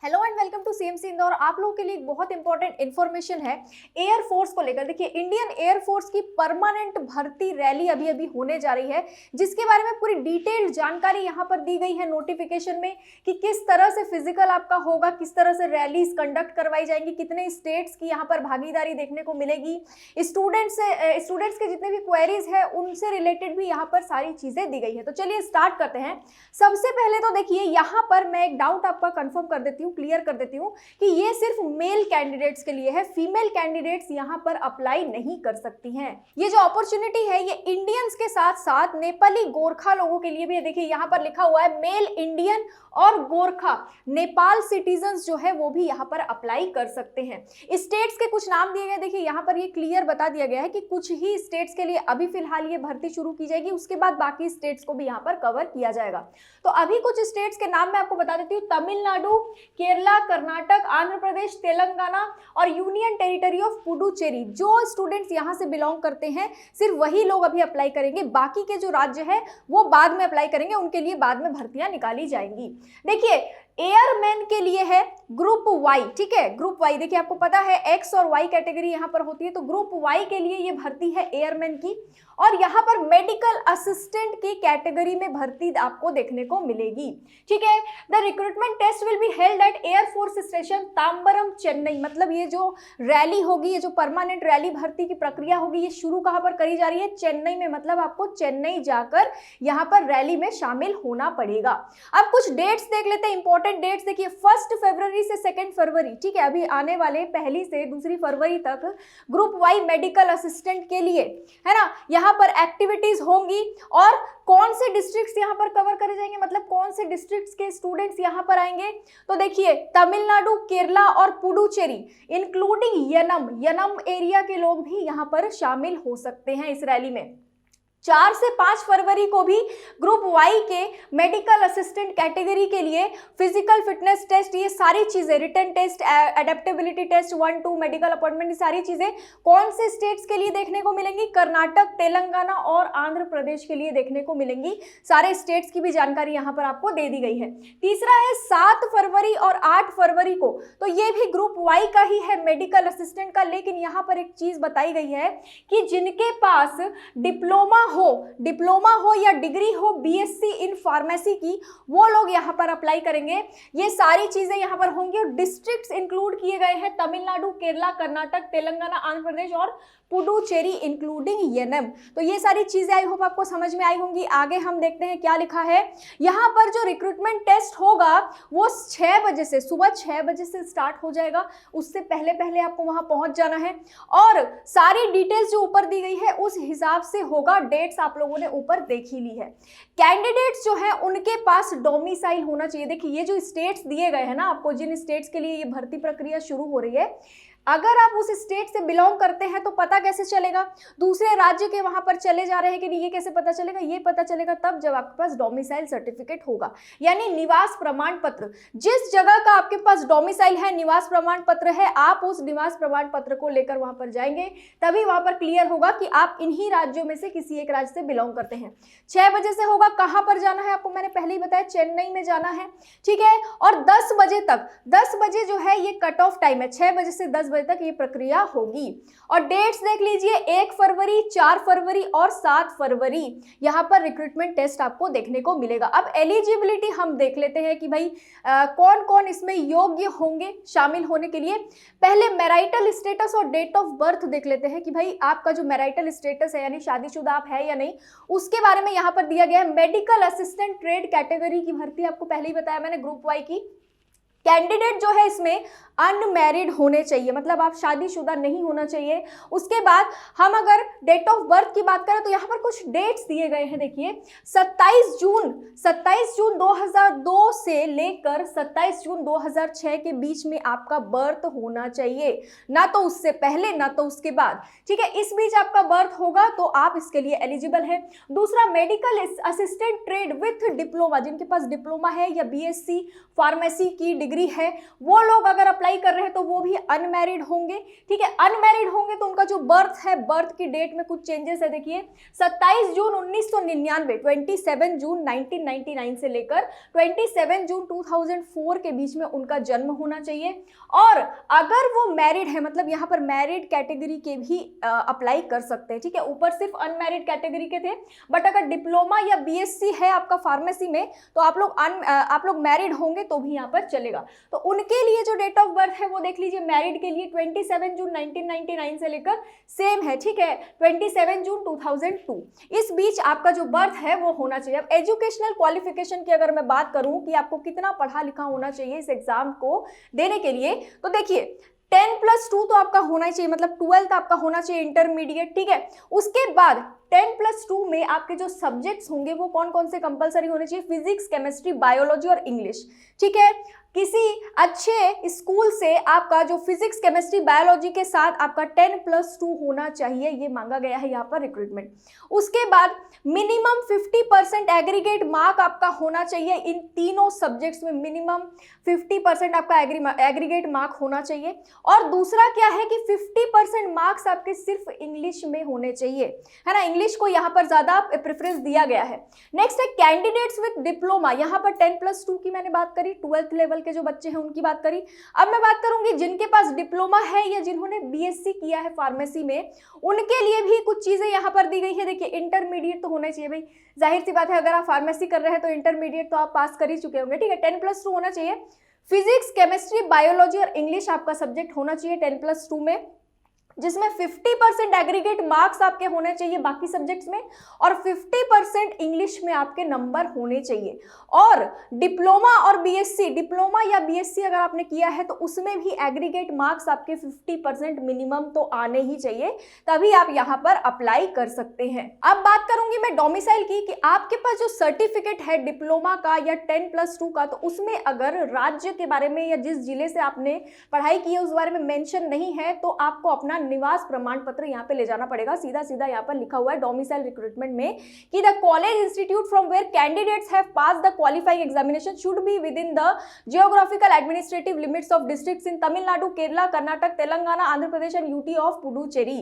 Hello and welcome to CMC Indore. आप लोगों के लिए एक बहुत इंपॉर्टेंट इन्फॉर्मेशन है एयर फोर्स को लेकर। देखिए, इंडियन एयर फोर्स की परमानेंट भर्ती रैली अभी अभी होने जा रही है, जिसके बारे में पूरी डिटेल्ड जानकारी यहाँ पर दी गई है नोटिफिकेशन में कि किस तरह से फिजिकल आपका होगा, किस तरह से रैलीज कंडक्ट करवाई जाएंगी, कितने स्टेट्स की यहाँ पर भागीदारी देखने को मिलेगी, स्टूडेंट्स के जितने भी क्वेरीज है उनसे रिलेटेड भी यहाँ पर सारी चीजें दी गई है। तो चलिए स्टार्ट करते हैं। सबसे पहले तो देखिए, यहाँ पर मैं एक डाउट आपका कंफर्म कर देती हूँ, क्लियर कर देती हूँ कि ये सिर्फ मेल कैंडिडेट्स के लिए है, फीमेल कैंडिडेट्स यहाँ पर अप्लाई नहीं कर सकती हैं। ये जो अपॉर्चुनिटी है ये इंडियंस के साथ साथ नेपाली गोरखा लोगों के लिए भी है। देखिए, यहाँ पर लिखा हुआ है मेल इंडियन और गोरखा नेपाल सिटीजन्स जो है वो भी यहाँ पर अप्लाई कर सकते हैं। स्टेट्स के कुछ नाम दिए गए। देखिए, यहाँ पर ये क्लियर बता दिया गया है कि कुछ ही स्टेट्स के लिए अभी फिलहाल ये भर्ती शुरू की जाएगी, उसके बाद बाकी स्टेट्स को भी यहाँ पर कवर किया जाएगा। तो अभी कुछ स्टेट्स के नाम मैं आपको बता देती हूँ। तमिलनाडु, केरला, कर्नाटक, आंध्र प्रदेश, तेलंगाना और यूनियन टेरिटरी ऑफ पुडुचेरी। जो स्टूडेंट्स यहाँ से बिलोंग करते हैं सिर्फ वही लोग अभी अप्लाई करेंगे, बाकी के जो राज्य है वो बाद में अप्लाई करेंगे, उनके लिए बाद में भर्तियां निकाली जाएंगी। देखिए, एयरमैन के लिए है ग्रुप वाई, ठीक है, ग्रुप वाई। देखिए, आपको पता है एक्स और वाई कैटेगरी यहाँ पर होती है, तो ग्रुप वाई के लिए ये भर्ती है एयरमैन की। और यहाँ पर मेडिकल असिस्टेंट की कैटेगरी में भर्ती आपको देखने को मिलेगी, ठीक है। The recruitment test will be held at air force station Tambaram, Chennai. मतलब ये जो रैली होगी, ये जो परमानेंट रैली भर्ती की प्रक्रिया होगी, ये शुरू कहाँ पर करी जा रही है? चेन्नई में। मतलब आपको चेन्नई जाकर यहाँ पर रैली में शामिल होना पड़ेगा। अब कुछ डेट्स देख लेते हैं, इंपॉर्टेंट डेट्स। देखिए, 1 फरवरी से 2 फरवरी, ठीक है, अभी आने वाले 1 से 2 फरवरी तक ग्रुप वाई मेडिकल असिस्टेंट के लिए, है ना, यहाँ पर एक्टिविटीज होंगी। और कौन से डिस्ट्रिक्ट्स यहाँ पर कवर करे जाएंगे, मतलब कौन से डिस्ट्रिक्ट्स के स्टूडेंट्स यहाँ पर आएंगे? तो देखिए, तमिलनाडु, केरला और पुडुचेरी इंक्लूडिंग यनम एरिया के लोग भी यहाँ पर शामिल हो सकते हैं इस रैली में। 4 से 5 फरवरी को भी ग्रुप वाई के मेडिकल असिस्टेंट कैटेगरी के लिए फिजिकल फिटनेस टेस्ट, ये सारी चीजें, written test, adaptability test, 1-2 medical appointment, ये सारी चीजें कौन से स्टेट्स के लिए देखने को मिलेंगी? कर्नाटक, तेलंगाना और आंध्र प्रदेश के लिए देखने को मिलेंगी। सारे स्टेट्स की भी जानकारी यहाँ पर आपको दे दी गई है। तीसरा है 7 फरवरी और 8 फरवरी को, तो ये भी ग्रुप वाई का ही है मेडिकल असिस्टेंट का। लेकिन यहाँ पर एक चीज बताई गई है कि जिनके पास डिप्लोमा हो या डिग्री हो बीएससी इन फार्मेसी की, वो लोग यहाँ पर अप्लाई करेंगे। ये सारी चीजें यहाँ पर होंगी और डिस्ट्रिक्ट्स इंक्लूड किए गए हैं तमिलनाडु, केरला, कर्नाटक, तेलंगाना, आंध्र प्रदेश और पुडुचेरी इंक्लूडिंग एनएम। तो ये सारी चीजें आई होप आपको समझ में आई होंगी। आगे हम देखते हैं क्या लिखा है। यहाँ पर जो रिक्रूटमेंट टेस्ट होगा वो 6 बजे से, सुबह 6 बजे से स्टार्ट हो जाएगा। उससे पहले पहले आपको वहां पहुंच जाना है और सारी डिटेल्स जो ऊपर दी गई है उस हिसाब से होगा। डेट्स आप लोगों ने ऊपर देख ही ली है। कैंडिडेट्स जो है उनके पास डोमिसाइल होना चाहिए। देखिए, ये जो स्टेट्स दिए गए हैं ना आपको, जिन स्टेट्स के लिए ये भर्ती प्रक्रिया शुरू हो रही है, अगर आप उस स्टेट से बिलोंग करते हैं तो पता कैसे चलेगा? दूसरे राज्य के वहां पर चले जा रहे हैं कि नहीं, ये कैसे पता चलेगा? ये पता चलेगा तब जब आपके पास डोमिसाइल सर्टिफिकेट होगा, यानी निवास प्रमाण पत्र। जिस जगह का आपके पास डोमिसाइल है, निवास प्रमाण पत्र है, आप उस निवास प्रमाण पत्र को लेकर वहां पर जाएंगे, तभी वहां पर क्लियर होगा कि आप इन्हीं राज्यों में से किसी एक राज्य से बिलोंग करते हैं। 6 बजे से होगा। कहां पर जाना है आपको मैंने पहले ही बताया, चेन्नई में जाना है, ठीक है। और 10 बजे तक, 10 बजे जो है ये कट ऑफ टाइम है, 6 बजे से 10 बजे तक ये प्रक्रिया होगी। और डेट्स देख लीजिए, 1 फरवरी, 4 फरवरी और 7 फरवरी यहां पर रिक्रूटमेंट टेस्ट आपको देखने को मिलेगा। अब एलिजिबिलिटी हम देख लेते हैं कि भाई कौन कौन इसमें योग्य होंगे शामिल होने के लिए। पहले मैरिटल स्टेटस और डेट ऑफ बर्थ देख लेते हैं कि भाई आपका जो मैरिटल स्टेटस है, यानी शादीशुदा आप है या नहीं, उसके बारे में यहां पर दिया गया है। मेडिकल असिस्टेंट ट्रेड कैटेगरी की भर्ती आपको पहले ही बताया मैंने, ग्रुप वाई की। कैंडिडेट जो है इसमें अनमैरिड होने चाहिए, मतलब आप शादीशुदा नहीं होना चाहिए। उसके बाद हम अगर डेट ऑफ बर्थ की बात करें तो यहाँ पर कुछ डेट्स दिए गए हैं। देखिए, 27 जून 2002 से लेकर 27 जून 2006 के बीच में आपका बर्थ होना चाहिए, ना तो उससे पहले ना तो उसके बाद, ठीक है। इस बीच आपका बर्थ होगा तो आप इसके लिए एलिजिबल है। दूसरा, medical assistant trade with diploma, जिनके पास डिप्लोमा है या बीएससी फार्मेसी की डिग्री है, वो लोग अगर अप्लाई कर रहे हैं तो वो भी अनमैरिड होंगे, ठीक है। अनमैरिड होंगे तो उनका जो बर्थ है, बर्थ की डेट में कुछ चेंजेस है। देखिए 27 जून 1999, 27 जून 1999 से लेकर 27 जून 2004 के बीच में उनका जन्म होना चाहिए। और अगर वो मैरिड है, मतलब यहाँ पर मैरिड कैटेगरी के भी अप्लाई कर सकते हैं, ठीक है। ऊपर सिर्फ अनमैरिड कैटेगरी के थे, बट अगर डिप्लोमा या बीएससी है आपका फार्मेसी में तो आप लोग मैरिड होंगे तो भी यहाँ पर चलेगा। तो उनके लिए जो डेट ऑफ बर्थ है वो देख लीजिए, मैरिड के लिए 27 जून 1999 से लेकर सेम है, ठीक है, 27 जून 2002। इस बीच आपका जो बर्थ है वो होना चाहिए। अब एजुकेशनल क्वालिफिकेशन की अगर मैं बात करूं कि आपको कितना पढ़ा लिखा होना चाहिए इस एग्जाम को देने के लिए, तो देखिए 10+2 तो आपका होना ही चाहिए, मतलब 12th आपका होना चाहिए, इंटरमीडिएट, ठीक है। उसके बाद 10+2 में आपके जो सब्जेक्ट्स होंगे वो कौन कौन से कंपलसरी होने चाहिए? फिजिक्स, केमिस्ट्री, बायोलॉजी और इंग्लिश, ठीक है। किसी अच्छे स्कूल से आपका जो फिजिक्स, केमिस्ट्री, बायोलॉजी के साथ आपका 10+2 होना चाहिए, ये मांगा गया है यहाँ पर रिक्रूटमेंट। उसके बाद मिनिमम 50% एग्रीगेट मार्क आपका होना चाहिए, इन तीनों सब्जेक्ट्स में मिनिमम 50% आपका एग्रीगेट मार्क होना चाहिए। और दूसरा क्या है कि 50% मार्क्स आपके सिर्फ इंग्लिश में होने चाहिए, है ना, इंग्लिश को यहाँ पर ज्यादा प्रेफरेंस दिया गया है। नेक्स्ट है कैंडिडेट्स विद डिप्लोमा, यहाँ पर 10+2 की मैंने बात करी, 12th लेवल के जो बच्चे हैं उनकी बात करी। अब मैं बात करूंगी जिनके पास डिप्लोमा है या जिन्होंने बीएससी किया है फार्मेसी में, उनके लिए भी कुछ चीजें यहाँ पर दी गई है। देखिए इंटरमीडिएट तो होना चाहिए भाई, जाहिर सी बात है, अगर आप फार्मेसी कर रहे हैं तो इंटरमीडिएट तो आप पास कर ही चुके होंगे, ठीक है। 10+2 होना चाहिए। फिजिक्स, केमिस्ट्री, बायोलॉजी और इंग्लिश आपका सब्जेक्ट होना चाहिए 10+2 में, जिसमें 50% एग्रीगेट मार्क्स आपके होने चाहिए बाकी सब्जेक्ट्स में, और 50% इंग्लिश में आपके नंबर होने चाहिए। और डिप्लोमा और बीएससी, डिप्लोमा या बीएससी अगर आपने किया है तो उसमें भी एग्रीगेट मार्क्स आपके 50% मिनिमम तो आने ही चाहिए, तभी आप यहाँ पर अप्लाई कर सकते हैं। अब बात करूंगी मैं डोमिसाइल की, कि आपके पास जो सर्टिफिकेट है डिप्लोमा का या 10+2 का, तो उसमें अगर राज्य के बारे में या जिस जिले से आपने पढ़ाई की है उस बारे में मेंशन नहीं है तो आपको अपना निवास प्रमाण पत्र यहाँ पे ले जाना पड़ेगा। सीधा सीधा यहाँ पर लिखा हुआ है डोमिसाइल रिक्रूटमेंट में कि the college institute from where candidates have pass the qualifying examination should be within the geographical administrative limits of districts in Tamil Nadu, Kerala, Karnataka, Telangana, Andhra Pradesh and UT of Puducherry.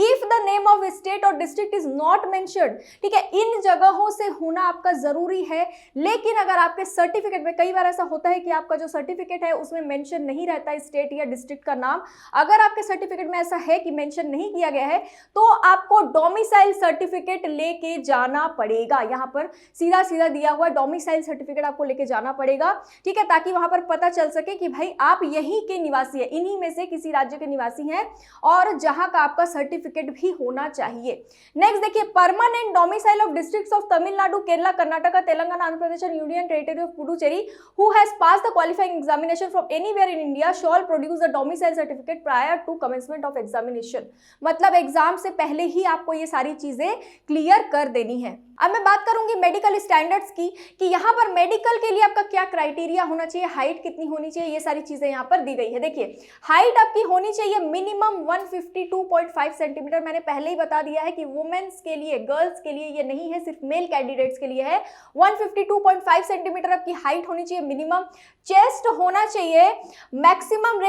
If the name of state or district is not mentioned, ठीक है, इन जगहों से होना आपका जरूरी है। लेकिन अगर आपके सर्टिफिकेट में, कई बार ऐसा होता है कि आपका जो सर्टिफिकेट है उसमें मेंशन नहीं रहता स्टेट या डिस्ट्रिक्ट का नाम, अगर आपके सर्टिफिकेट में ऐसा है कि मेंशन नहीं किया गया है तो आपको डोमिसाइल सर्टिफिकेट लेके जाना पड़ेगा। यहां पर सीधा सीधा दिया हुआ डोमिसाइल सर्टिफिकेट आपको लेके जाना पड़ेगा, ठीक है, ताकि वहां पर पता चल सके कि भाई आप यहीं के निवासी हैं, इन्हीं में से किसी राज्य के निवासी हैं, और जहां का आपका सर्टिफिकेट भी होना चाहिए। नेक्स्ट देखिए, permanent domicile of districts of Tamil Nadu, Kerala, Karnataka, Telangana, Andhra Pradesh and union territory of Puducherry who has passed the qualifying examination from anywhere in India shall produce the domicile certificate prior to commencement of examination. मतलब exam से पहले ही आपको ये सारी चीजें clear कर देनी है। अब मैं बात करूंगी मेडिकल स्टैंडर्ड्स की, कि यहाँ पर मेडिकल के लिए आपका क्या क्राइटेरिया होना चाहिए, हाइट कितनी होनी चाहिए, ये सारी चीजें यहाँ पर दी गई है। देखिए हाइट आपकी होनी चाहिए मिनिमम 152.5 सेंटीमीटर। मैंने पहले ही बता दिया है कि वुमेन्स के लिए, गर्ल्स के लिए ये नहीं है, सिर्फ मेल कैंडिडेट्स के लिए है। 152.5 सेंटीमीटर आपकी हाइट होनी चाहिए मिनिमम। चेस्ट होना चाहिए minimum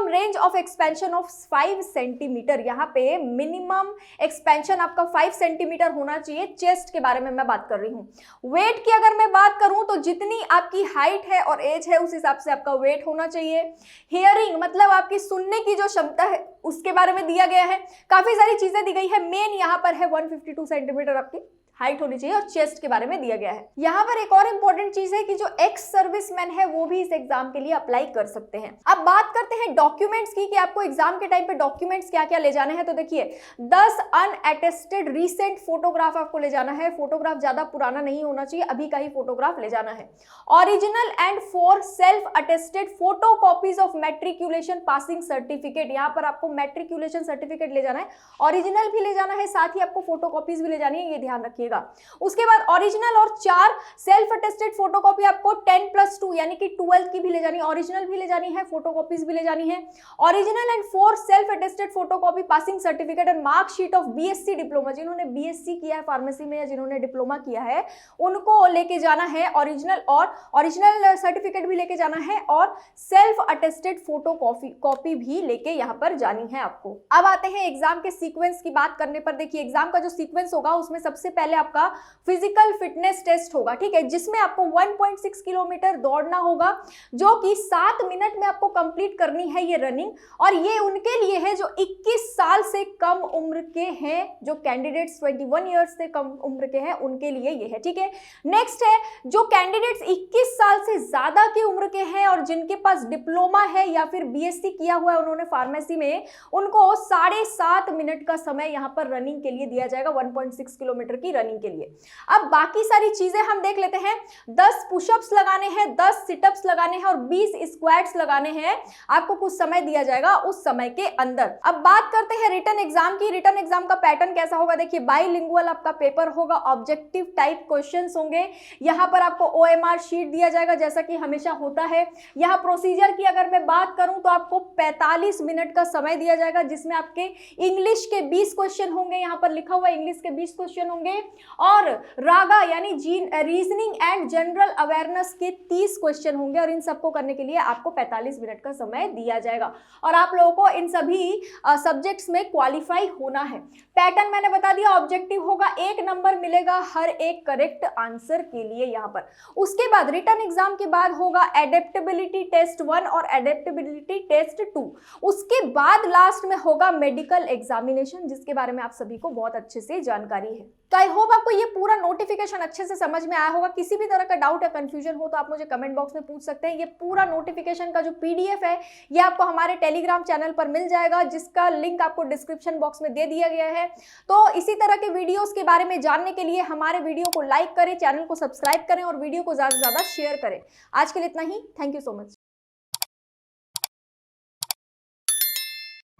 range of expansion of 5 centimetre. यहाँ पे मिनिमम एक्सपेंशन आपका 5 सेंटीमीटर होना चाहिए। चेस्ट के बारे में मैं बात कर रही हूँ। वेट की अगर मैं बात करूं तो जितनी आपकी हाइट है और एज है उस हिसाब से आपका वेट होना चाहिए। हियरिंग मतलब आपकी सुनने की जो क्षमता है उसके बारे में दिया गया है। काफी सारी चीजें दी गई है। मेन यहाँ पर है 152 सेंटीमीटर आपकी हाइट होनी चाहिए और चेस्ट के बारे में दिया गया है। यहाँ पर एक और इंपॉर्टेंट चीज है कि जो एक्स सर्विसमैन है वो भी इस एग्जाम के लिए अप्लाई कर सकते हैं। अब बात करते हैं डॉक्यूमेंट्स की, कि आपको एग्जाम के टाइम पे डॉक्यूमेंट्स क्या क्या ले जाने हैं। तो देखिए 10 अनअटेस्टेड रीसेंट फोटोग्राफ आपको ले जाना है। फोटोग्राफ ज्यादा पुराना नहीं होना चाहिए, अभी का ही फोटोग्राफ ले जाना है। Original and 4 self attested photo copies of matriculation passing certificate. यहाँ पर आपको मैट्रिकुलेशन सर्टिफिकेट ले जाना है, ओरिजिनल भी ले जाना है, साथ ही आपको फोटो कॉपीज भी ले जानी है, ये ध्यान रखिए। रखिएगा। उसके बाद ओरिजिनल और 4 सेल्फ अटेस्टेड फोटोकॉपी आपको 10+2 यानी कि 12 की भी ले जानी है, ओरिजिनल भी ले जानी है, फोटोकॉपीज भी ले जानी है। Original and 4 self attested photocopy passing certificate and marksheet of BSc diploma, जिन्होंने बीएससी किया है फार्मेसी में या जिन्होंने डिप्लोमा किया है उनको लेके जाना है ओरिजिनल, और ओरिजिनल सर्टिफिकेट भी लेके जाना है और सेल्फ अटेस्टेड फोटोकॉपी भी लेके यहाँ पर जानी है आपको। अब आते हैं एग्जाम के सीक्वेंस की बात करने पर। देखिए एग्जाम का जो सीक्वेंस होगा उसमें सबसे पहले आपका फिजिकल फिटनेस टेस्ट होगा, ठीक है, जिसमें आपको 1.6 किलोमीटर दौड़ना होगा जो कि 7 मिनट में आपको कंप्लीट करनी है ये रनिंग। और ये उनके लिए है जो 21 साल से कम उम्र के हैं, जो कैंडिडेट्स 21 ईयर्स से कम उम्र के हैं उनके लिए ये है, ठीक है। नेक्स्ट है जो कैंडिडेट्स 21 साल से ज्यादा की उम्र के हैं और जिनके पास डिप्लोमा है या फिर बीएससी किया हुआ है उन्होंने फार्मेसी में, उनको 7.5 मिनट का समय यहाँ पर रनिंग के लिए दिया जाएगा, 1.6 किलोमीटर की रनिंग के लिए। अब बाकी सारी चीजें हम देख लेते हैं। 10 पुशअप्स लगाने हैं, 10 सिटअप्स लगाने हैं और 20 स्क्वाट्स लगाने हैं। आपको कुछ समय दिया जाएगा उस समय के अंदर। अब बात करते हैं रिटन एग्जाम की। रिटन एग्जाम का पैटर्न कैसा होगा? देखिए बाइलिंगुअल आपका पेपर होगा, ऑब्जेक्टिव टाइप क्वेश्चंस होंगे। यहाँ पर आपको ओएमआर शीट दिया जाएगा जैसा कि हमेशा होता है। यहाँ प्रोसीजर की अगर मैं बात करूं तो आपको 45 मिनट का समय दिया जाएगा जिसमें आपके इंग्लिश के 20 क्वेश्चन होंगे, यहाँ पर लिखा हुआ इंग्लिश के 20 क्वेश्चन होंगे, और रागा यानी रीजनिंग एंड जनरल अवेयरनेस के 30 क्वेश्चन होंगे। और इन सबको करने के लिए आपको 45 मिनट का समय दिया जाएगा और आप लोगों को इन सभी सब्जेक्ट्स में क्वालिफाई होना है। पैटर्न मैंने बता दिया, ऑब्जेक्टिव होगा, 1 नंबर मिलेगा हर एक करेक्ट आंसर के लिए यहाँ पर। उसके बाद रिटन एग्जाम के बाद होगा एडेप्टेबिलिटी टेस्ट 1 और एडेप्टेबिलिटी टेस्ट 2। उसके बाद लास्ट में होगा मेडिकल एग्जामिनेशन, जिसके बारे में आप सभी को बहुत अच्छे से जानकारी है। तो आई होप आपको ये पूरा नोटिफिकेशन अच्छे से समझ में आया होगा। किसी भी तरह का डाउट या कंफ्यूजन हो तो आप मुझे कमेंट बॉक्स में पूछ सकते हैं। ये पूरा नोटिफिकेशन का जो पीडीएफ है ये आपको हमारे टेलीग्राम चैनल पर मिल जाएगा, जिसका लिंक आपको डिस्क्रिप्शन बॉक्स में दे दिया गया है। तो इसी तरह के वीडियोस के बारे में जानने के लिए हमारे वीडियो को लाइक करें, चैनल को सब्सक्राइब करें और वीडियो को ज्यादा से ज्यादा शेयर करें। आज के लिए इतना ही। Thank you so much.